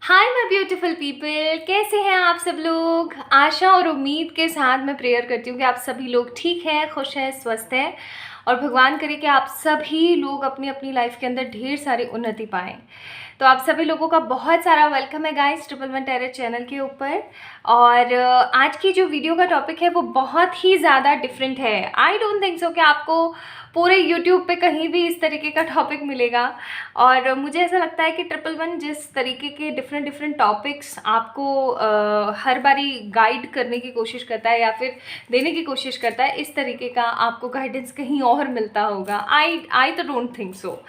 Hi my beautiful people, कैसे हैं आप सब लोग। आशा और उम्मीद के साथ मैं प्रेयर करती हूँ कि आप सभी लोग ठीक हैं, खुश हैं, स्वस्थ हैं और भगवान करे कि आप सभी लोग अपनी अपनी लाइफ के अंदर ढेर सारी उन्नति पाएं। तो आप सभी लोगों का बहुत सारा वेलकम है गाइस 111 टेरर चैनल के ऊपर। और आज की जो वीडियो का टॉपिक है वो बहुत ही ज़्यादा डिफरेंट है। आई डोंट थिंक सो कि आपको पूरे यूट्यूब पे कहीं भी इस तरीके का टॉपिक मिलेगा। और मुझे ऐसा लगता है कि 111 जिस तरीके के डिफरेंट डिफरेंट टॉपिक्स आपको हर बारी गाइड करने की कोशिश करता है या फिर देने की कोशिश करता है, इस तरीके का आपको गाइडेंस कहीं और मिलता होगा। आई तो डोंट थिंक सो।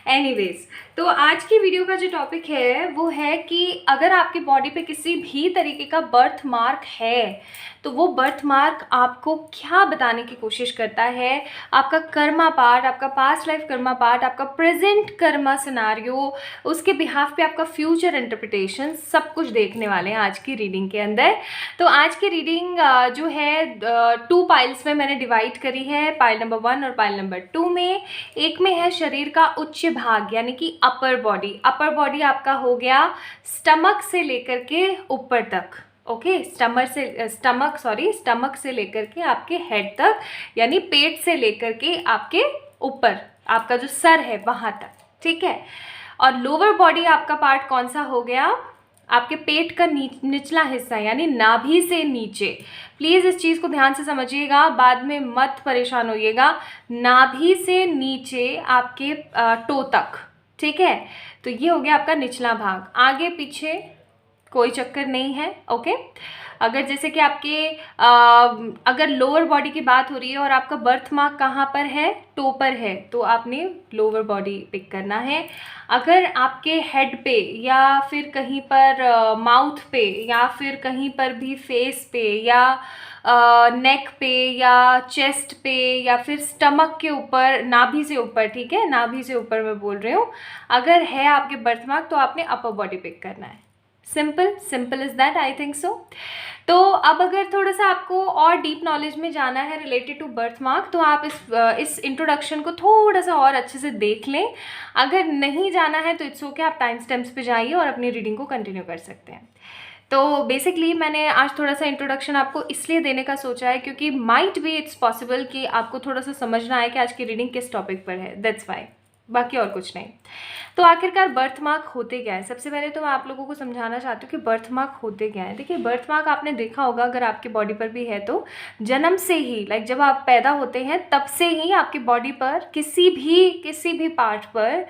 एनीवेज, तो आज की वीडियो का जो टॉपिक है वो है कि अगर आपकी बॉडी पे किसी भी तरीके का बर्थ मार्क है तो वो बर्थ मार्क आपको क्या बताने की कोशिश करता है। आपका कर्मा पार्ट, आपका पास्ट लाइफ कर्मा पार्ट, आपका प्रेजेंट कर्मा सिनारियो, उसके बिहाफ पे आपका फ्यूचर इंटरप्रिटेशन, सब कुछ देखने वाले हैं आज की रीडिंग के अंदर। तो आज की रीडिंग जो है 2 पाइल्स में मैंने डिवाइड करी है, पाइल नंबर 1 और पाइल नंबर 2 में। एक में है शरीर का उच्च भाग यानी कि अपर बॉडी। अपर बॉडी आपका हो गया स्टमक से लेकर के ऊपर तक। ओके, स्टमक से लेकर के आपके हेड तक, यानी पेट से लेकर के आपके ऊपर, आपका जो सर है वहां तक, ठीक है। और लोअर बॉडी आपका पार्ट कौन सा हो गया, आपके पेट का निचला हिस्सा यानी नाभि से नीचे। प्लीज़ इस चीज़ को ध्यान से समझिएगा, बाद में मत परेशान होइएगा। नाभि से नीचे आपके टो तक, ठीक है। तो ये हो गया आपका निचला भाग। आगे पीछे कोई चक्कर नहीं है, ओके। अगर जैसे कि आपके अगर लोअर बॉडी की बात हो रही है और आपका बर्थ मार्क कहाँ पर है, टो पर है, तो आपने लोअर बॉडी पिक करना है। अगर आपके हेड पे या फिर कहीं पर माउथ पे या फिर कहीं पर भी फेस पे या नेक पे या चेस्ट पे या फिर स्टमक के ऊपर, नाभि से ऊपर, ठीक है, नाभि से ऊपर मैं बोल रही हूँ, अगर है आपके बर्थ मार्क तो आपने अपर बॉडी पिक करना है। Simple is that, I think so. तो अब अगर थोड़ा सा आपको और डीप नॉलेज में जाना है रिलेटेड टू बर्थ मार्क, तो आप इस इंट्रोडक्शन को थोड़ा सा और अच्छे से देख लें। अगर नहीं जाना है तो इट्स ओके, आप टाइम स्टैम्प्स पे जाइए और अपनी रीडिंग को कंटिन्यू कर सकते हैं। तो बेसिकली मैंने आज थोड़ा सा इंट्रोडक्शन आपको इसलिए देने का सोचा है क्योंकि माइट बी इट्स पॉसिबल कि आपको थोड़ा सा समझना है कि आज की रीडिंग किस टॉपिक पर है, दैट्स वाई, बाकी और कुछ नहीं। तो आखिरकार बर्थ मार्क होते क्या है, सबसे पहले तो मैं आप लोगों को समझाना चाहती हूँ कि बर्थ मार्क होते क्या है। देखिए, बर्थ मार्क आपने देखा होगा अगर आपकी बॉडी पर भी है तो जन्म से ही, लाइक जब आप पैदा होते हैं तब से ही आपकी बॉडी पर किसी भी पार्ट पर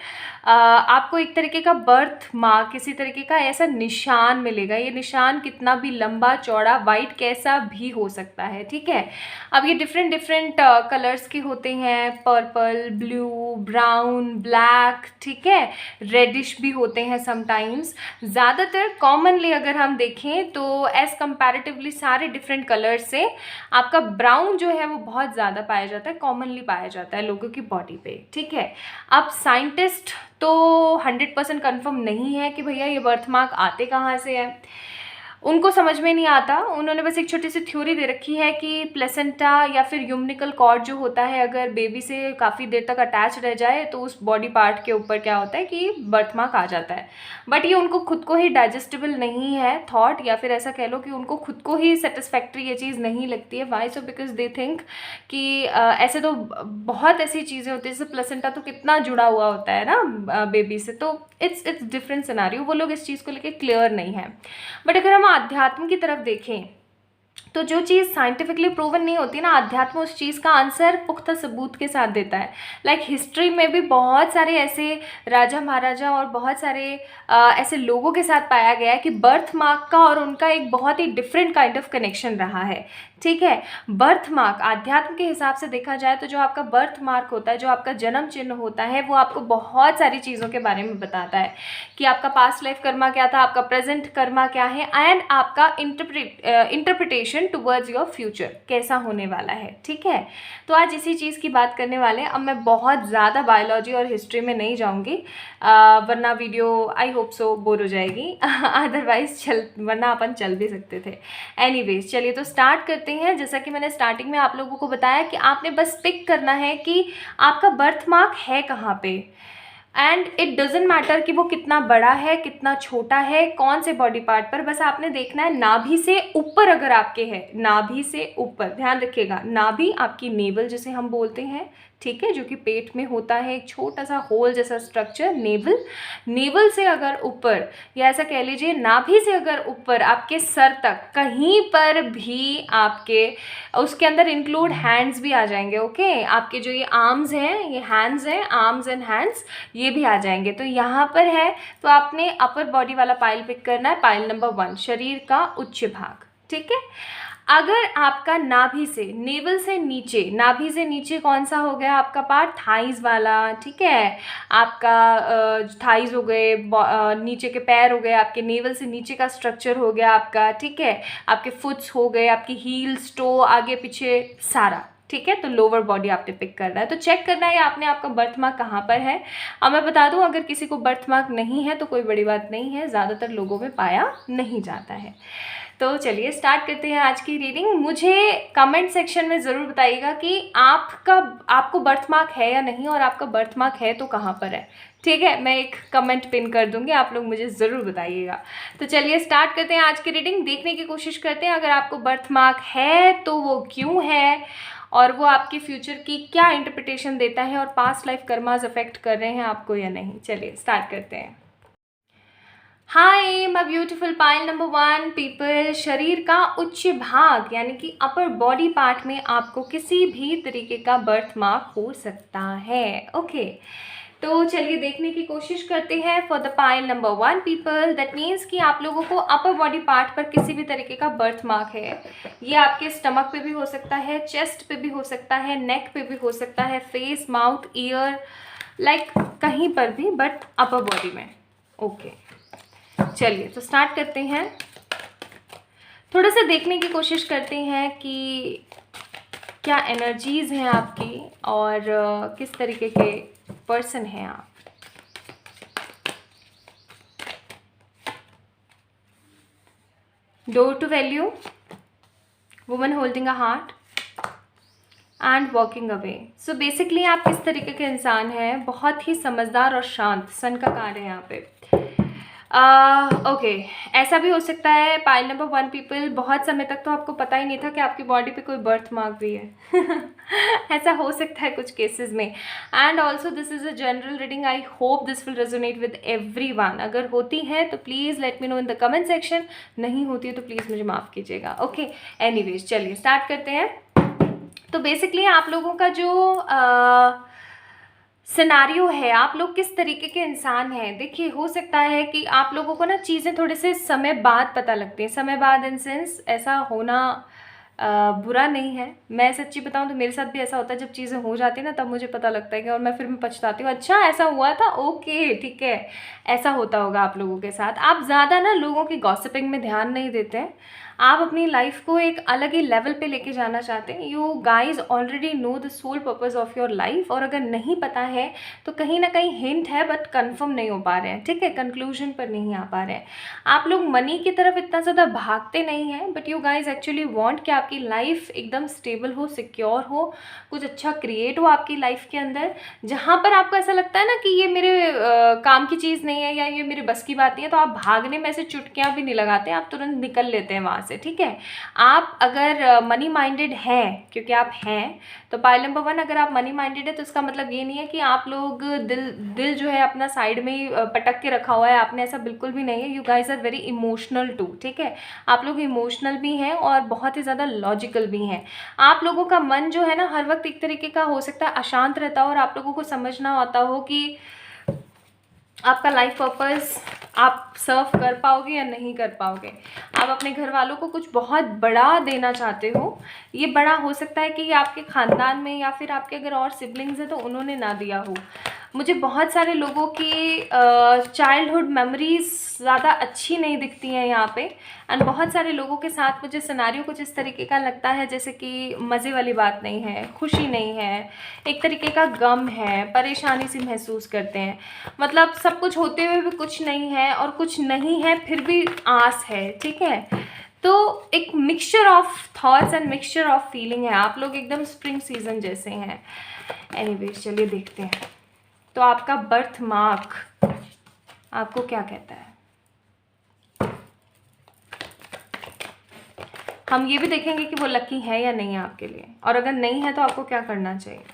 आपको एक तरीके का बर्थ मार्क, किसी तरीके का ऐसा निशान मिलेगा। ये निशान कितना भी लंबा चौड़ा, वाइट, कैसा भी हो सकता है, ठीक है। अब ये डिफरेंट कलर्स के होते हैं, पर्पल, ब्लू, ब्राउन, ब्लैक, ठीक है, रेडिश भी होते हैं समटाइम्स। ज़्यादातर कॉमनली अगर हम देखें तो एज कंपैरेटिवली सारे डिफरेंट कलर्स से आपका ब्राउन जो है वो बहुत ज़्यादा पाया जाता है, कॉमनली पाया जाता है लोगों की बॉडी पे, ठीक है। अब साइंटिस्ट तो 100% कन्फर्म नहीं है कि भैया ये बर्थ मार्क आते कहाँ से है, उनको समझ में नहीं आता। उन्होंने बस एक छोटी सी थ्योरी दे रखी है कि प्लेसेंटा या फिर यूम्निकल कॉर्ड जो होता है, अगर बेबी से काफ़ी देर तक अटैच रह जाए तो उस बॉडी पार्ट के ऊपर क्या होता है कि बर्थ मार्क आ जाता है। बट ये उनको खुद को ही डाइजेस्टेबल नहीं है थॉट, या फिर ऐसा कह लो कि उनको खुद को ही सेटिस्फैक्ट्री ये चीज़ नहीं लगती है। Why so, because they think कि ऐसे तो बहुत ऐसी चीज़ें होती है, जैसे प्लेसेंटा तो कितना जुड़ा हुआ होता है ना बेबी से, तो इट्स डिफरेंट सिनारियो। वो लोग इस चीज़ को लेके क्लियर नहीं है। बट अगर हम अध्यात्म की तरफ देखें तो जो चीज़ साइंटिफिकली प्रूवन नहीं होती ना, अध्यात्म उस चीज़ का आंसर पुख्ता सबूत के साथ देता है। लाइक हिस्ट्री में भी बहुत सारे ऐसे राजा महाराजा और बहुत सारे ऐसे लोगों के साथ पाया गया है कि बर्थ मार्क का और उनका एक बहुत ही डिफरेंट काइंड ऑफ कनेक्शन रहा है, ठीक है। बर्थ मार्क आध्यात्म के हिसाब से देखा जाए तो जो आपका बर्थ मार्क होता है, जो आपका जन्म चिन्ह होता है, वो आपको बहुत सारी चीज़ों के बारे में बताता है कि आपका पास्ट लाइफ कर्मा क्या था, आपका प्रेजेंट कर्मा क्या है, एंड आपका इंटरप्रिटेशन टुवर्ड्स योर फ्यूचर कैसा होने वाला है, ठीक है। तो आज इसी चीज़ की बात करने वाले हैं। अब मैं बहुत ज़्यादा बायोलॉजी और हिस्ट्री में नहीं जाऊँगी, वरना video I hope so bore हो जाएगी अदरवाइज वरना अपन चल भी सकते थे। एनीवेज, चलिए तो स्टार्ट करते हैं। जैसा कि मैंने स्टार्टिंग में आप लोगों को बताया कि आपने बस पिक करना है कि आपका बर्थ मार्क है कहाँ पे। एंड इट डजेंट मैटर कि वो कितना बड़ा है कितना छोटा है, कौन से बॉडी पार्ट पर, बस आपने देखना है नाभि से ऊपर अगर आपके है, नाभि से ऊपर, ध्यान रखिएगा, नाभि आपकी नेवल जिसे हम बोलते हैं, ठीक है, जो कि पेट में होता है, एक छोटा सा होल जैसा स्ट्रक्चर, नेवल, नेवल से अगर ऊपर, या ऐसा कह लीजिए नाभि से अगर ऊपर आपके सर तक कहीं पर भी आपके, उसके अंदर इंक्लूड हैंड्स भी आ जाएंगे, ओके, आपके जो ये आर्म्स हैं, ये हैंड्स हैं, आर्म्स एंड हैंड्स, ये भी आ जाएंगे। तो यहाँ पर है तो आपने अपर बॉडी वाला पाइल पिक करना है, पाइल नंबर 1, शरीर का उच्च भाग, ठीक है। अगर आपका नाभि से, नेवल से नीचे, नाभि से नीचे कौन सा हो गया आपका पार्ट, थाइज वाला, ठीक है, आपका थाइज हो गए, नीचे के पैर हो गए, आपके नेवल से नीचे का स्ट्रक्चर हो गया आपका, ठीक है, आपके फुट्स हो गए, आपकी हील्स, टो, आगे पीछे सारा, ठीक है। तो लोअर बॉडी आपने पिक करना है। तो चेक करना है आपने आपका बर्थ मार्क कहाँ पर है। अब मैं बता दूं, अगर किसी को बर्थ मार्क नहीं है तो कोई बड़ी बात नहीं है, ज़्यादातर लोगों में पाया नहीं जाता है। तो चलिए स्टार्ट करते हैं आज की रीडिंग। मुझे कमेंट सेक्शन में ज़रूर बताइएगा कि आपको बर्थ मार्क है या नहीं, और आपका बर्थ मार्क है तो कहाँ पर है, ठीक है। मैं एक कमेंट पिन कर दूंगी, आप लोग मुझे ज़रूर बताइएगा। तो चलिए स्टार्ट करते हैं आज की रीडिंग, देखने की कोशिश करते हैं अगर आपको बर्थ मार्क है तो वो क्यों है, और वो आपके फ्यूचर की क्या इंटरप्रिटेशन देता है, और पास्ट लाइफ कर्मास अफेक्ट कर रहे हैं आपको या नहीं। चलिए स्टार्ट करते हैं। हाय my beautiful pile number 1 people, शरीर का उच्च भाग यानी कि अपर बॉडी पार्ट में आपको किसी भी तरीके का बर्थ मार्क हो सकता है, ओके। तो चलिए देखने की कोशिश करते हैं for the pile number 1 people, that means कि आप लोगों को अपर बॉडी पार्ट पर किसी भी तरीके का बर्थ मार्क है। ये आपके स्टमक पे भी हो सकता है, चेस्ट पे भी हो सकता है, नेक पे भी हो सकता है, फेस, माउथ, ईयर, लाइक कहीं पर भी, बट अपर बॉडी में, ओके। चलिए तो स्टार्ट करते हैं, थोड़ा सा देखने की कोशिश करते हैं कि क्या एनर्जीज हैं आपकी, और किस तरीके के पर्सन हैं आप। Door to value, woman holding a heart and walking away. So basically आप किस तरीके के इंसान हैं, बहुत ही समझदार और शांत, सन का कार्य है यहाँ पे, ओके। ऐसा भी हो सकता है पाइल नंबर 1 पीपल, बहुत समय तक तो आपको पता ही नहीं था कि आपकी बॉडी पे कोई बर्थ मार्क भी है ऐसा हो सकता है कुछ केसेस में। And also this is a general reading, I hope this will resonate with everyone. अगर होती है तो please let me know in the comment section, नहीं होती है तो प्लीज़ मुझे माफ़ कीजिएगा, ओके। एनीवेज चलिए स्टार्ट करते हैं। तो बेसिकली आप लोगों का जो सिनारियो है, आप लोग किस तरीके के इंसान हैं, देखिए हो सकता है कि आप लोगों को ना चीज़ें थोड़े से समय बाद पता लगती हैं, समय बाद इन सेंस ऐसा होना बुरा नहीं है। मैं सच्ची बताऊं तो मेरे साथ भी ऐसा होता है, जब चीज़ें हो जाती है ना तब मुझे पता लगता है कि, और मैं फिर पछताती हूँ, अच्छा ऐसा हुआ था, ओके ठीक है। ऐसा होता होगा आप लोगों के साथ। आप ज़्यादा ना लोगों की गॉसिपिंग में ध्यान नहीं देते हैं, आप अपनी लाइफ को एक अलग ही लेवल पे लेके जाना चाहते हैं। You guys already know the sole purpose of your life, और अगर नहीं पता है तो कहीं ना कहीं हिंट है बट कंफर्म नहीं हो पा रहे हैं, ठीक है, कंक्लूजन पर नहीं आ पा रहे हैं। आप लोग मनी की तरफ इतना ज़्यादा भागते नहीं हैं, but you guys actually want कि आपकी लाइफ एकदम स्टेबल हो, सिक्योर हो, कुछ अच्छा क्रिएट हो आपकी लाइफ के अंदर। जहाँ पर आपको ऐसा लगता है ना कि ये मेरे काम की चीज़ नहीं है या ये मेरे बस की बात नहीं है, तो आप भागने में से चुटकियाँ भी नहीं लगाते, आप तुरंत निकल लेते हैं वहाँ से, ठीक है। आप अगर मनी माइंडेड हैं, क्योंकि आप हैं, तो पाइल नंबर 1 अगर आप मनी माइंडेड है तो इसका मतलब ये नहीं है कि आप लोग दिल जो है अपना साइड में ही पटक के रखा हुआ है, आपने, ऐसा बिल्कुल भी नहीं है। You guys are very emotional too, ठीक है, आप लोग इमोशनल भी हैं और बहुत ही ज़्यादा लॉजिकल भी हैं। आप लोगों का मन जो है ना हर वक्त एक तरीके का हो सकता है अशांत रहता हो, और आप लोगों को समझना आता हो कि आपका लाइफ पर्पस आप सर्व कर पाओगे या नहीं कर पाओगे। आप अपने घर वालों को कुछ बहुत बड़ा देना चाहते हो, ये बड़ा हो सकता है कि आपके ख़ानदान में या फिर आपके अगर और सिबलिंग्स हैं तो उन्होंने ना दिया हो। मुझे बहुत सारे लोगों की चाइल्डहुड मेमोरीज ज़्यादा अच्छी नहीं दिखती हैं यहाँ पे, एंड बहुत सारे लोगों के साथ मुझे सिनारियो कुछ इस तरीके का लगता है जैसे कि मज़े वाली बात नहीं है, खुशी नहीं है, एक तरीके का गम है, परेशानी सी महसूस करते हैं, मतलब सब कुछ होते हुए भी कुछ नहीं है और कुछ नहीं है फिर भी आस है, ठीक है। तो एक mixture of thoughts and mixture of feeling है, आप लोग एकदम स्प्रिंग सीजन जैसे हैं। एनीवेज चलिए देखते हैं। तो आपका बर्थ मार्क आपको क्या कहता है? हम ये भी देखेंगे कि वो लकी है या नहीं है आपके लिए, और अगर नहीं है तो आपको क्या करना चाहिए।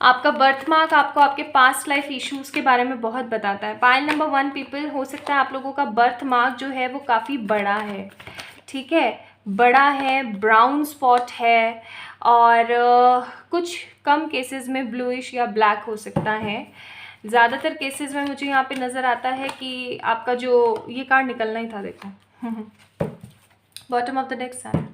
आपका बर्थ मार्क आपको आपके पास्ट लाइफ इश्यूज़ के बारे में बहुत बताता है। पाइल नंबर 1 पीपल, हो सकता है आप लोगों का बर्थ मार्क जो है वो काफ़ी बड़ा है, ठीक है, बड़ा है, ब्राउन स्पॉट है, और कुछ कम केसेस में ब्लूइश या ब्लैक हो सकता है। ज़्यादातर केसेस में मुझे यहाँ पे नज़र आता है कि आपका जो ये कार्ड निकलना ही था, देखो bottom of the deck sun.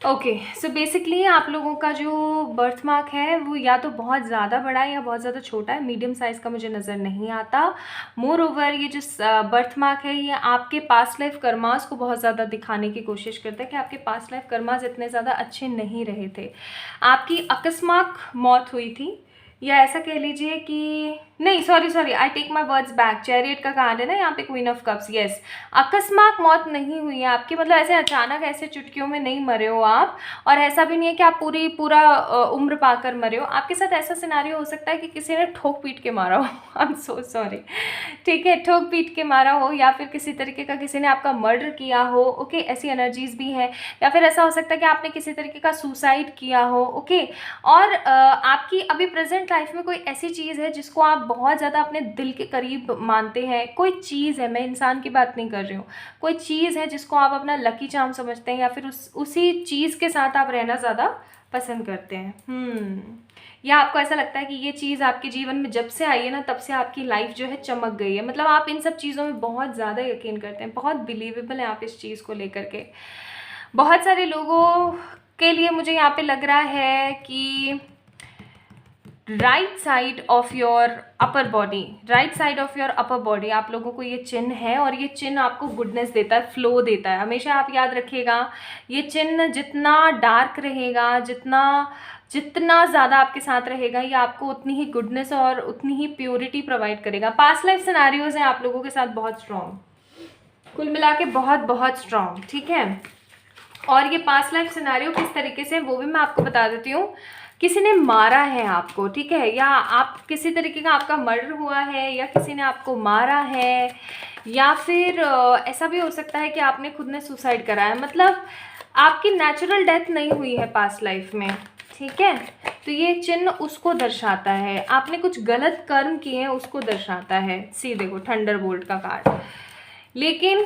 Okay, so basically आप लोगों का जो बर्थ मार्क है वो या तो बहुत ज़्यादा बड़ा है या बहुत ज़्यादा छोटा है, मीडियम साइज़ का मुझे नज़र नहीं आता। मोर ओवर ये जो बर्थ मार्क है ये आपके पास्ट लाइफ कर्मास को बहुत ज़्यादा दिखाने की कोशिश करता है कि आपके पास्ट लाइफ कर्मास इतने ज़्यादा अच्छे नहीं रहे थे, आपकी अकस्मात मौत हुई थी, या ऐसा कह लीजिए कि नहीं, sorry I take my words back, chariot का कार्ड है ना यहाँ पे, क्वीन ऑफ कप्स, यस, अकस्मात मौत नहीं हुई है आपकी, मतलब ऐसे अचानक ऐसे चुटकियों में नहीं मरे हो आप, और ऐसा भी नहीं है कि आप पूरा उम्र पाकर मरे हो। आपके साथ ऐसा सिनारियो हो सकता है कि किसी ने ठोक पीट के मारा हो, आई एम सो सॉरी, ठीक है, ठोक पीट के मारा हो, या फिर किसी तरीके का किसी ने आपका मर्डर किया हो, ओके, ऐसी एनर्जीज भी है, या फिर ऐसा हो सकता है कि आपने किसी तरीके का सुसाइड किया हो, ओके, और आपकी अभी प्रेजेंट लाइफ में कोई ऐसी चीज़ है जिसको आप बहुत ज़्यादा अपने दिल के करीब मानते हैं, कोई चीज़ है, मैं इंसान की बात नहीं कर रही हूँ, कोई चीज़ है जिसको आप अपना लकी चार्म समझते हैं, या फिर उसी चीज़ के साथ आप रहना ज़्यादा पसंद करते हैं। या आपको ऐसा लगता है कि ये चीज़ आपके जीवन में जब से आई है ना तब से आपकी लाइफ जो है चमक गई है, मतलब आप इन सब चीज़ों में बहुत ज़्यादा यकीन करते हैं, बहुत बिलीवेबल है आप इस चीज़ को लेकर के। बहुत सारे लोगों के लिए मुझे यहाँ पे लग रहा है कि right side of your upper body आप लोगों को ये चिन्ह है, और ये चिन्ह आपको गुडनेस देता है, फ्लो देता है। हमेशा आप याद रखिएगा, ये चिन्ह जितना डार्क रहेगा, जितना ज़्यादा आपके साथ रहेगा, ये आपको उतनी ही गुडनेस और उतनी ही प्योरिटी प्रोवाइड करेगा। पास्ट लाइफ सिनेरियोज हैं आप लोगों के साथ बहुत स्ट्रॉन्ग, कुल मिला के बहुत स्ट्रॉन्ग, ठीक है। और ये पास्ट लाइफ सिनेरियो किस तरीके से वो भी मैं आपको बता देती हूँ। किसी ने मारा है आपको, ठीक है, या आप किसी तरीके का आपका मर्डर हुआ है, या किसी ने आपको मारा है, या फिर ऐसा भी हो सकता है कि आपने खुद ने सुसाइड करा है, मतलब आपकी नेचुरल डेथ नहीं हुई है पास्ट लाइफ में, ठीक है। तो ये चिन्ह उसको दर्शाता है, आपने कुछ गलत कर्म किए हैं उसको दर्शाता है। सी देखो, थंडरबोल्ट का कार्ड। लेकिन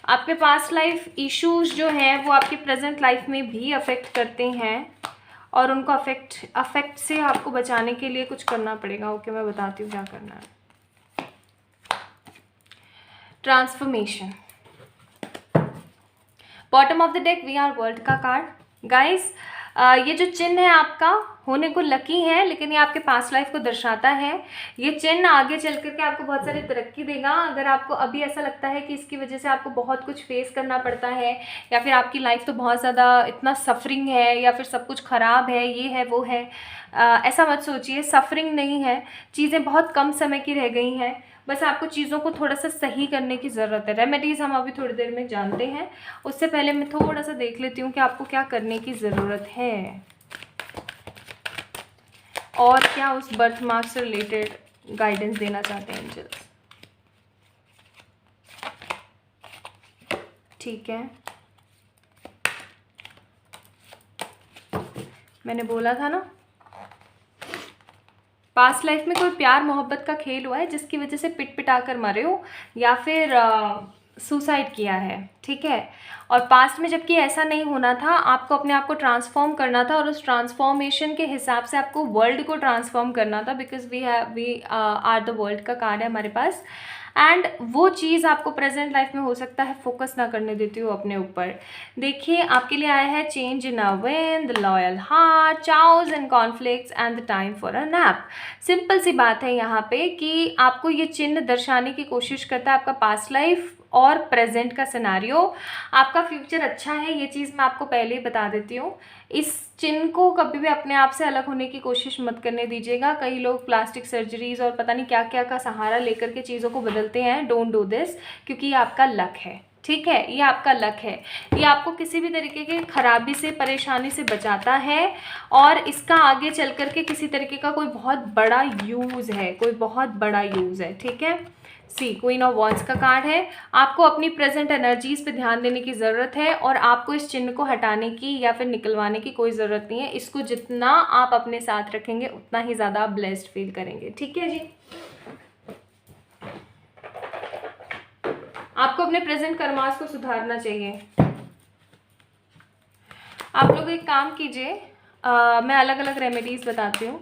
आपके पास्ट लाइफ इश्यूज जो हैं वो आपकी प्रेजेंट लाइफ में भी अफेक्ट करते हैं, और उनको अफेक्ट से आपको बचाने के लिए कुछ करना पड़ेगा। ओके, मैं बताती हूँ क्या करना है। Transformation, bottom of the deck we are world का कार्ड। गाइस, ये जो चिन्ह है आपका होने को लकी है, लेकिन ये आपके पास्ट लाइफ को दर्शाता है। ये चिन्ह आगे चल करके आपको बहुत सारी तरक्की देगा। अगर आपको अभी ऐसा लगता है कि इसकी वजह से आपको बहुत कुछ फेस करना पड़ता है, या फिर आपकी लाइफ तो बहुत ज़्यादा इतना सफरिंग है, या फिर सब कुछ ख़राब है, ये है वो है, ऐसा मत सोचिए। सफरिंग नहीं है, चीज़ें बहुत कम समय की रह गई हैं, बस आपको चीज़ों को थोड़ा सा सही करने की ज़रूरत है। रेमेडीज़ हम अभी थोड़ी देर में जानते हैं, उससे पहले मैं थोड़ा सा देख लेती हूँ कि आपको क्या करने की ज़रूरत है, और क्या उस बर्थ मार्क से रिलेटेड गाइडेंस देना चाहते हैं एंजल्स। ठीक है, मैंने बोला था ना, पास्ट लाइफ में कोई प्यार मोहब्बत का खेल हुआ है जिसकी वजह से पिट पिटा कर मरे हो, या फिर सुसाइड किया है, ठीक है। और पास्ट में जबकि ऐसा नहीं होना था, आपको अपने आप को ट्रांसफॉर्म करना था, और उस ट्रांसफॉर्मेशन के हिसाब से आपको वर्ल्ड को ट्रांसफॉर्म करना था, because we are the world का कार्ड है हमारे पास। एंड वो चीज़ आपको प्रेजेंट लाइफ में हो सकता है फोकस ना करने देती हो अपने ऊपर। देखिए, आपके लिए आया है change in a wind, the loyal heart, chaos and conflicts and the time for a nap. Simple सी बात है यहाँ पे कि आपको ये चिन्ह दर्शाने की कोशिश करता है आपका पास्ट लाइफ और प्रेजेंट का सिनारियो। आपका फ्यूचर अच्छा है, ये चीज़ मैं आपको पहले ही बता देती हूँ। इस चिन्ह को कभी भी अपने आप से अलग होने की कोशिश मत करने दीजिएगा। कई लोग प्लास्टिक सर्जरीज और पता नहीं क्या क्या का सहारा लेकर के चीज़ों को बदलते हैं। डोंट डू दिस, क्योंकि ये आपका लक है, ठीक है, ये आपका लक है। ये आपको किसी भी तरीके के खराबी से, परेशानी से बचाता है और इसका आगे चल कर के किसी तरीके का कोई बहुत बड़ा यूज़ है, कोई बहुत बड़ा यूज़ है। ठीक है, सी क्वीन ऑफ वॉन्ड्स का कार्ड है। आपको अपनी प्रेजेंट एनर्जीज पे ध्यान देने की ज़रूरत है और आपको इस चिन्ह को हटाने की या फिर निकलवाने की कोई ज़रूरत नहीं है। इसको जितना आप अपने साथ रखेंगे उतना ही ज़्यादा आप ब्लेस्ड फील करेंगे। ठीक है जी, आपको अपने प्रेजेंट कर्मास को सुधारना चाहिए। आप लोग एक काम कीजिए, मैं अलग अलग रेमेडीज़ बताती हूँ।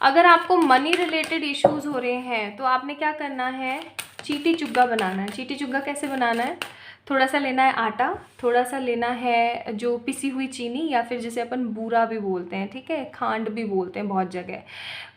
अगर आपको मनी रिलेटेड इश्यूज हो रहे हैं तो आपने क्या करना है, चीटी चुग्गा बनाना है। चीटी चुग्गा कैसे बनाना है, थोड़ा सा लेना है आटा, थोड़ा सा लेना है जो पिसी हुई चीनी या फिर जिसे अपन बूरा भी बोलते हैं, ठीक है, खांड भी बोलते हैं बहुत जगह,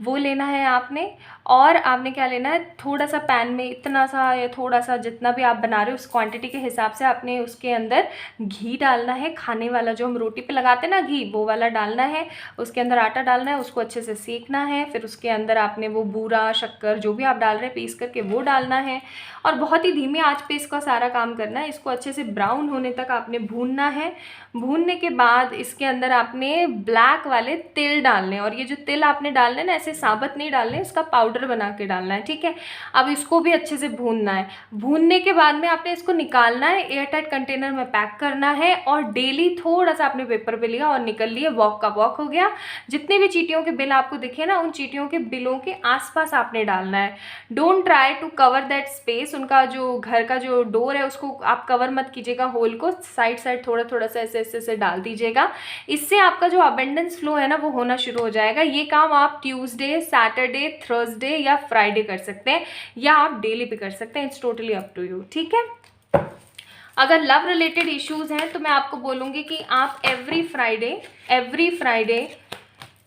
वो लेना है आपने। और आपने क्या लेना है, थोड़ा सा पैन में इतना सा या थोड़ा सा जितना भी आप बना रहे हो उस क्वांटिटी के हिसाब से आपने उसके अंदर घी डालना है, खाने वाला जो हम रोटी पे लगाते हैं ना घी, वो वाला डालना है। उसके अंदर आटा डालना है, उसको अच्छे से सेकना है। फिर उसके अंदर आपने वो बूरा, शक्कर जो भी आप डाल रहे हैं पीस करके वो डालना है और बहुत ही धीमी आंच पे इसका सारा काम करना है। इसको अच्छे से ब्राउन होने तक आपने भूनना है। भूनने के बाद इसके अंदर आपने ब्लैक वाले तिल डालने, और ये जो तिल आपने डालने ना ऐसे साबुत नहीं डालने, इसका पाउडर बना के डालना है। ठीक है, अब इसको भी अच्छे से भूनना है। भूनने के बाद में आपने इसको निकालना है, एयर टाइट कंटेनर में पैक करना है और डेली थोड़ा सा आपने पेपर पे लिया और निकल लिए, वॉक का वॉक हो गया। जितने भी चीटियों के बिल आपको दिखे ना, उन चीटियों के बिलों के आसपास आपने डालना है। Don't try to cover that space, उनका जो घर का जो डोर है उसको आप कवर मत कीजिएगा, होल को साइड साइड थोड़ा थोड़ा सा ऐसे ऐसे डाल दीजिएगा। इससे आपका जो अबेंडेंस फ्लो है ना वो होना शुरू हो जाएगा। ये काम आप ट्यूसडे, सैटरडे, थर्सडे या फ्राइडे कर सकते हैं या आप डेली भी कर सकते हैं, it's totally up to you. ठीक है, अगर लव रिलेटेड इश्यूज हैं तो मैं आपको बोलूँगी कि आप एवरी फ्राइडे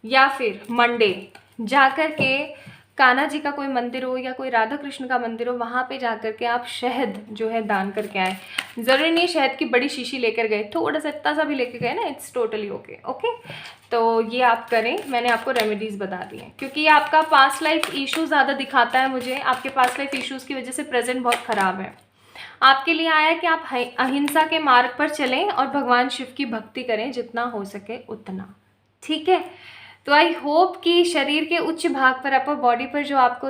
या फिर मंडे जा कर के कान्हा जी का कोई मंदिर हो या कोई राधा कृष्ण का मंदिर हो, वहाँ पे जा कर के आप शहद जो है दान करके आए। ज़रूरी नहीं शहद की बड़ी शीशी लेकर गए, थोड़ा सा इतना सा भी लेकर गए ना, इट्स टोटली ओके। ओके, तो ये आप करें। मैंने आपको रेमेडीज़ बता दी हैं क्योंकि ये आपका पास्ट लाइफ इशू ज़्यादा दिखाता है मुझे। आपके पास्ट लाइफ इशूज़ की वजह से प्रेजेंट बहुत ख़राब है। आपके लिए आया कि आप अहिंसा के मार्ग पर चलें और भगवान शिव की भक्ति करें जितना हो सके उतना। ठीक है, तो आई होप कि शरीर के उच्च भाग पर, अपर बॉडी पर जो आपको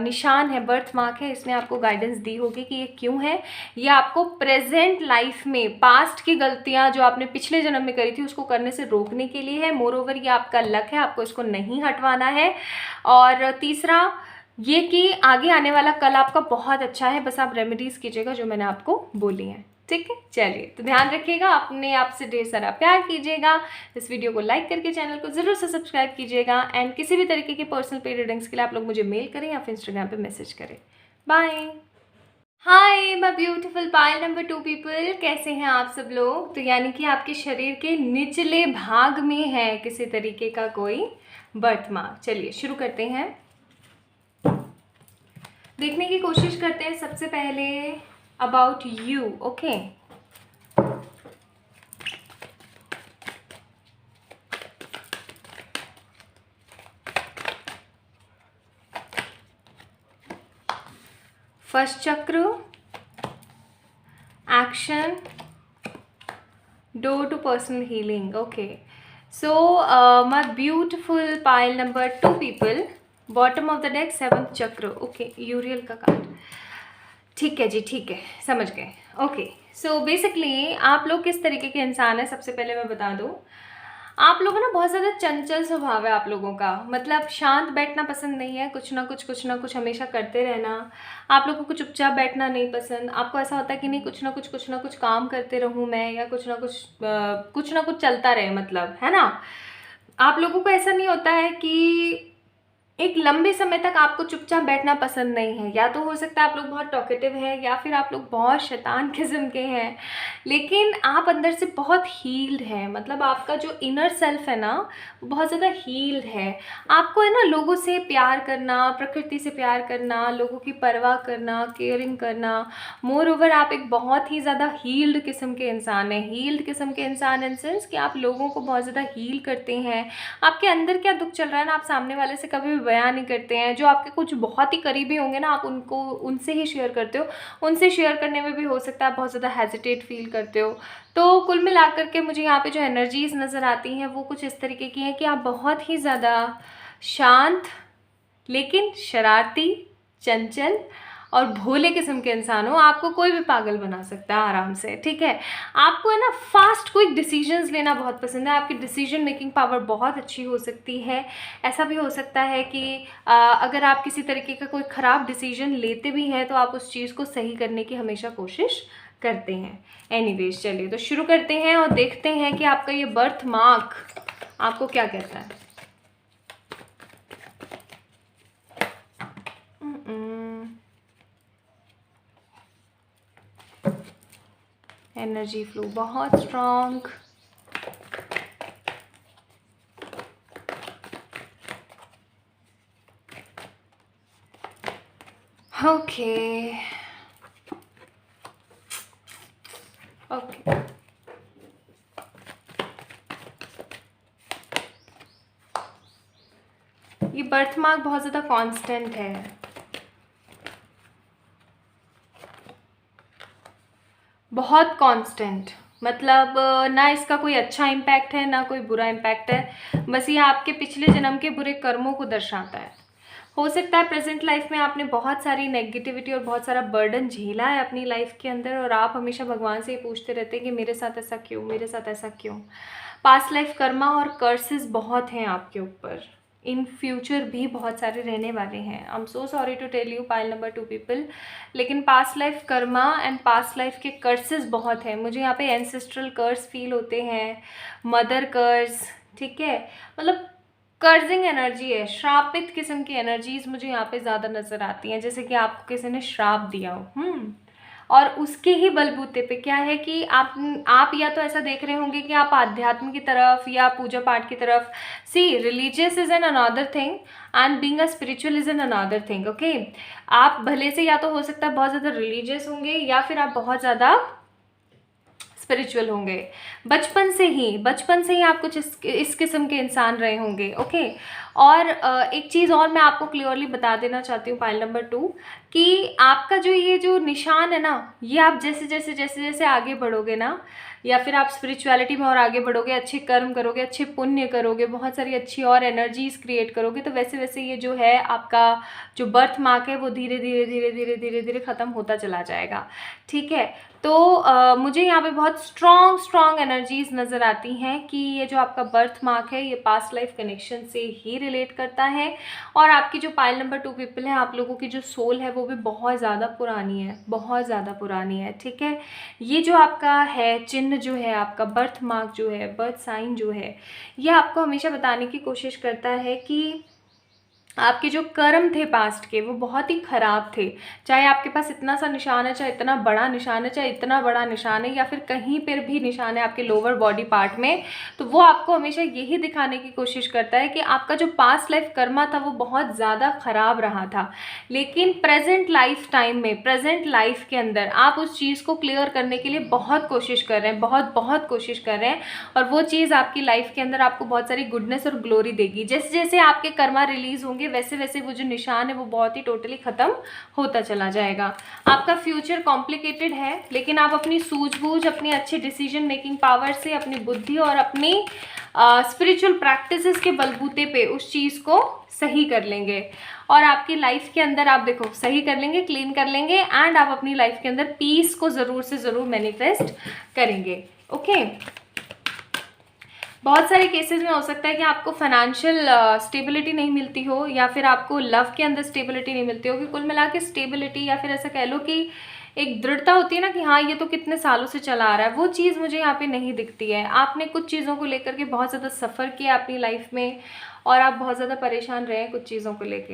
निशान है, बर्थ मार्क है, इसने आपको गाइडेंस दी होगी कि ये क्यों है। ये आपको प्रेजेंट लाइफ में पास्ट की गलतियां जो आपने पिछले जन्म में करी थी उसको करने से रोकने के लिए है। मोर ओवर ये आपका लक है, आपको इसको नहीं हटवाना है। और तीसरा ये कि आगे आने वाला कल आपका बहुत अच्छा है, बस आप रेमेडीज़ कीजिएगा जो मैंने आपको बोली हैं। ठीक है, चलिए, तो ध्यान रखिएगा, अपने आप से ढेर सारा प्यार कीजिएगा। इस वीडियो को लाइक करके चैनल को ज़रूर से सब्सक्राइब कीजिएगा। एंड किसी भी तरीके की पर्सनल पेड रीडिंग्स के लिए आप लोग मुझे मेल करें या फिर इंस्टाग्राम पे मैसेज करें। Bye. Hi my beautiful pile number 2 people, कैसे हैं आप सब लोग। तो यानी कि आपके शरीर के निचले भाग में है किसी तरीके का कोई बर्थ मार्क। चलिए शुरू करते हैं, देखने की कोशिश करते हैं। सबसे पहले about you. Okay, first chakra, action, door to personal healing. Okay, so my beautiful pile number 2 people, bottom of the deck 7th chakra. Okay, यूरियल का कार्ड। ठीक है जी, ठीक है, समझ गए। ओके, सो बेसिकली आप लोग किस तरीके के इंसान हैं, सबसे पहले मैं बता दूं। आप लोगों ना बहुत ज़्यादा चंचल स्वभाव है आप लोगों का, मतलब शांत बैठना पसंद नहीं है, कुछ ना कुछ हमेशा करते रहना। आप लोगों को चुपचाप बैठना नहीं पसंद। आपको ऐसा होता है कि नहीं कुछ ना कुछ काम करते रहूँ मैं, या कुछ ना कुछ चलता रहे, मतलब है ना। आप लोगों को ऐसा नहीं होता है कि एक लंबे समय तक आपको चुपचाप बैठना पसंद नहीं है। या तो हो सकता है आप लोग बहुत टॉकेटिव हैं या फिर आप लोग बहुत शैतान किस्म के हैं, लेकिन आप अंदर से बहुत हील्ड हैं। मतलब आपका जो इनर सेल्फ है ना बहुत ज़्यादा हील्ड है। आपको है ना लोगों से प्यार करना, प्रकृति से प्यार करना, लोगों की परवाह करना, केयरिंग करना। मोर ओवर आप एक बहुत ही ज़्यादा हील्ड किस्म के इंसान हैं। हील्ड किस्म के इंसान इन सेंस कि आप लोगों को बहुत ज़्यादा हील करते हैं। आपके अंदर क्या दुख चल रहा है ना, आप सामने वाले से कभी भी बयान नहीं करते हैं। जो आपके कुछ बहुत ही करीबी होंगे ना, आप उनको उनसे ही शेयर करते हो, उनसे शेयर करने में भी हो सकता है आप बहुत ज़्यादा हेजिटेट फील करते हो। तो कुल मिलाकर के मुझे यहाँ पे जो एनर्जीज़ नज़र आती हैं वो कुछ इस तरीके की हैं कि आप बहुत ही ज़्यादा शांत लेकिन शरारती, चंचल और भोले किस्म के इंसान हो। आपको कोई भी पागल बना सकता है आराम से, ठीक है। आपको है ना फास्ट क्विक डिसीजंस लेना बहुत पसंद है। आपकी डिसीजन मेकिंग पावर बहुत अच्छी हो सकती है। ऐसा भी हो सकता है कि अगर आप किसी तरीके का कोई ख़राब डिसीजन लेते भी हैं तो आप उस चीज़ को सही करने की हमेशा कोशिश करते हैं। एनीवेज, चलिए तो शुरू करते हैं और देखते हैं कि आपका ये बर्थ मार्क आपको क्या कहता है। एनर्जी फ्लो बहुत स्ट्रॉन्ग। ओके ओके, ये बर्थ मार्क बहुत ज़्यादा कांस्टेंट है, बहुत कांस्टेंट। मतलब ना इसका कोई अच्छा इम्पैक्ट है ना कोई बुरा इम्पैक्ट है, बस ये आपके पिछले जन्म के बुरे कर्मों को दर्शाता है। हो सकता है प्रेजेंट लाइफ में आपने बहुत सारी नेगेटिविटी और बहुत सारा बर्डन झेला है अपनी लाइफ के अंदर, और आप हमेशा भगवान से ये पूछते रहते हैं कि मेरे साथ ऐसा क्यों, मेरे साथ ऐसा क्यों। पास्ट लाइफ कर्मा और कर्सेस बहुत हैं आपके ऊपर, इन फ्यूचर भी बहुत सारे रहने वाले हैं। I am so sorry to tell you pile number 2 people, लेकिन past life karma and past life के कर्सेस बहुत हैं। मुझे यहाँ पे एंसेस्ट्रल कर्स फील होते हैं, मदर कर्स, ठीक है। मतलब कर्जिंग एनर्जी है, श्रापित किस्म की एनर्जीज मुझे यहाँ पे ज़्यादा नज़र आती हैं, जैसे कि आपको किसी ने श्राप दिया हो। और उसके ही बलबूते पे क्या है कि आप या तो ऐसा देख रहे होंगे कि आप आध्यात्म की तरफ या पूजा पाठ की तरफ, see religious is an another thing and being a spiritual is an another thing, okay. आप भले से या तो हो सकता है बहुत ज़्यादा रिलीजियस होंगे या फिर आप बहुत ज़्यादा स्पिरिचुअल होंगे। बचपन से ही आप कुछ इस किस्म के इंसान रहे होंगे, ओके। और एक चीज़ और मैं आपको क्लियरली बता देना चाहती हूँ पाइल नंबर 2 कि आपका जो ये जो निशान है ना, ये आप जैसे जैसे जैसे जैसे आगे बढ़ोगे ना, या फिर आप स्पिरिचुअलिटी में और आगे बढ़ोगे, अच्छे कर्म करोगे, अच्छे पुण्य करोगे, बहुत सारी अच्छी और एनर्जीज क्रिएट करोगे, तो वैसे वैसे ये जो है आपका जो बर्थ मार्क है वो धीरे धीरे धीरे धीरे धीरे धीरे ख़त्म होता चला जाएगा, ठीक है। तो मुझे यहाँ पे बहुत स्ट्रॉन्ग एनर्जीज नज़र आती हैं कि ये जो आपका बर्थ मार्क है ये पास्ट लाइफ कनेक्शन से ही रिलेट करता है। और आपकी जो पाइल नंबर 2 पीपल है, आप लोगों की जो सोल है वो भी बहुत ज़्यादा पुरानी है, बहुत ज़्यादा पुरानी है, ठीक है। ये जो आपका है चिन्ह जो है, आपका बर्थ मार्क जो है, बर्थ साइन जो है, ये आपको हमेशा बताने की कोशिश करता है कि आपके जो कर्म थे पास्ट के वो बहुत ही ख़राब थे। चाहे आपके पास इतना सा निशान है, चाहे इतना बड़ा निशान है, चाहे इतना बड़ा निशान है, या फिर कहीं पर भी निशान है आपके लोअर बॉडी पार्ट में, तो वो आपको हमेशा यही दिखाने की कोशिश करता है कि आपका जो पास्ट लाइफ कर्मा था वो बहुत ज़्यादा ख़राब रहा था। लेकिन प्रेजेंट लाइफ टाइम में, प्रेजेंट लाइफ के अंदर आप उस चीज़ को क्लियर करने के लिए बहुत कोशिश कर रहे हैं, बहुत कोशिश कर रहे हैं, और वो चीज़ आपकी लाइफ के अंदर आपको बहुत सारी गुडनेस और ग्लोरी देगी। जैसे जैसे आपके कर्मा रिलीज़ होंगे वैसे वैसे वो जो निशान है वो बहुत ही टोटली ख़त्म होता चला जाएगा। आपका फ्यूचर कॉम्प्लिकेटेड है, लेकिन आप अपनी सूझबूझ, अपनी अच्छी डिसीजन मेकिंग पावर से, अपनी बुद्धि और अपनी स्पिरिचुअल प्रैक्टिसेस के बलबूते पे उस चीज़ को सही कर लेंगे, और आपकी लाइफ के अंदर आप देखो सही कर लेंगे, क्लीन कर लेंगे, एंड आप अपनी लाइफ के अंदर पीस को ज़रूर से ज़रूर मैनिफेस्ट करेंगे, ओके। बहुत सारे केसेस में हो सकता है कि आपको फाइनेंशियल स्टेबिलिटी नहीं मिलती हो, या फिर आपको लव के अंदर स्टेबिलिटी नहीं मिलती हो, कि कुल मिला के स्टेबिलिटी, या फिर ऐसा कह लो कि एक दृढ़ता होती है ना कि हाँ ये तो कितने सालों से चला आ रहा है, वो चीज़ मुझे यहाँ पे नहीं दिखती है। आपने कुछ चीज़ों को लेकर के बहुत ज़्यादा सफ़र किया अपनी लाइफ में, और आप बहुत ज़्यादा परेशान रहे हैं कुछ चीज़ों को लेके।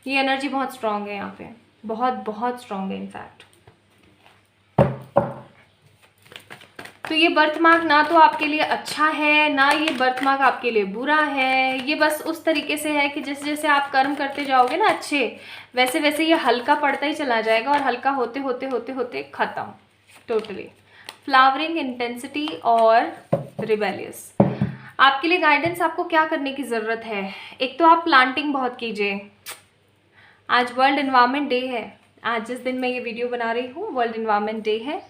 ये एनर्जी बहुत स्ट्रांग है यहाँ पे, बहुत स्ट्रांग है इनफैक्ट। तो ये बर्थ मार्क ना तो आपके लिए अच्छा है, ना ये बर्थ मार्क आपके लिए बुरा है। ये बस उस तरीके से है कि जैसे जैसे आप कर्म करते जाओगे ना अच्छे, वैसे वैसे ये हल्का पड़ता ही चला जाएगा, और हल्का होते होते होते होते ख़त्म टोटली। फ्लावरिंग, इंटेंसिटी और रिबेलियस। आपके लिए गाइडेंस, आपको क्या करने की ज़रूरत है? एक तो आप प्लांटिंग बहुत कीजिए। आज वर्ल्ड एनवायरनमेंट डे है, आज जिस दिन मैं ये वीडियो बना रही हूँ वर्ल्ड एनवायरनमेंट डे है।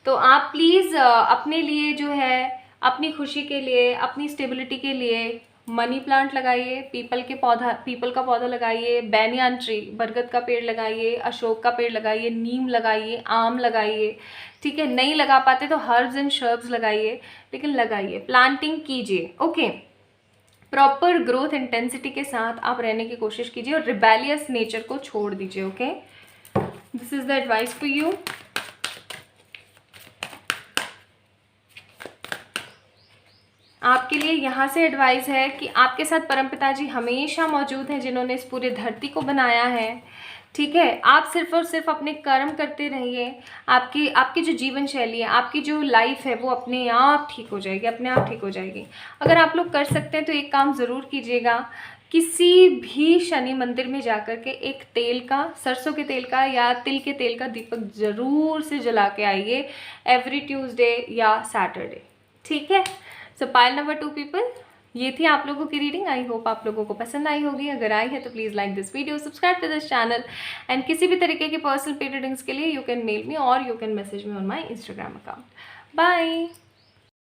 तो आप प्लीज़ अपने लिए जो है, अपनी खुशी के लिए, अपनी स्टेबिलिटी के लिए मनी प्लांट लगाइए, पीपल का पौधा लगाइए, बैनियान ट्री, बरगद का पेड़ लगाइए, अशोक का पेड़ लगाइए, नीम लगाइए, आम लगाइए, ठीक है। नहीं लगा पाते तो हर्ब्स एंड शर्ब्स लगाइए, लेकिन लगाइए, प्लांटिंग कीजिए, ओके। प्रॉपर ग्रोथ इंटेंसिटी के साथ आप रहने की कोशिश कीजिए और रिबेलियस नेचर को छोड़ दीजिए, okay. This is the advice for you. आपके लिए यहाँ से एडवाइस है कि आपके साथ परमपिता जी हमेशा मौजूद हैं, जिन्होंने इस पूरे धरती को बनाया है, ठीक है। आप सिर्फ और सिर्फ अपने कर्म करते रहिए। आपकी जो जीवन शैली है, आपकी जो लाइफ है, वो अपने आप ठीक हो जाएगी, अपने आप ठीक हो जाएगी। अगर आप लोग कर सकते हैं तो एक काम ज़रूर कीजिएगा, किसी भी शनि मंदिर में जाकर के एक तेल का, सरसों के तेल का या तिल के तेल का दीपक ज़रूर से जला के आइए एवरी ट्यूसडे या सैटरडे, ठीक है। सो पाइल नंबर 2 पीपल, ये थी आप लोगों की रीडिंग। आई होप आप लोगों को पसंद आई होगी। अगर आई है तो please like this video, subscribe to this channel, and किसी भी तरीके की पर्सनल पेड रीडिंग्स के लिए यू कैन मेल मी और you can message me on my Instagram account. Bye.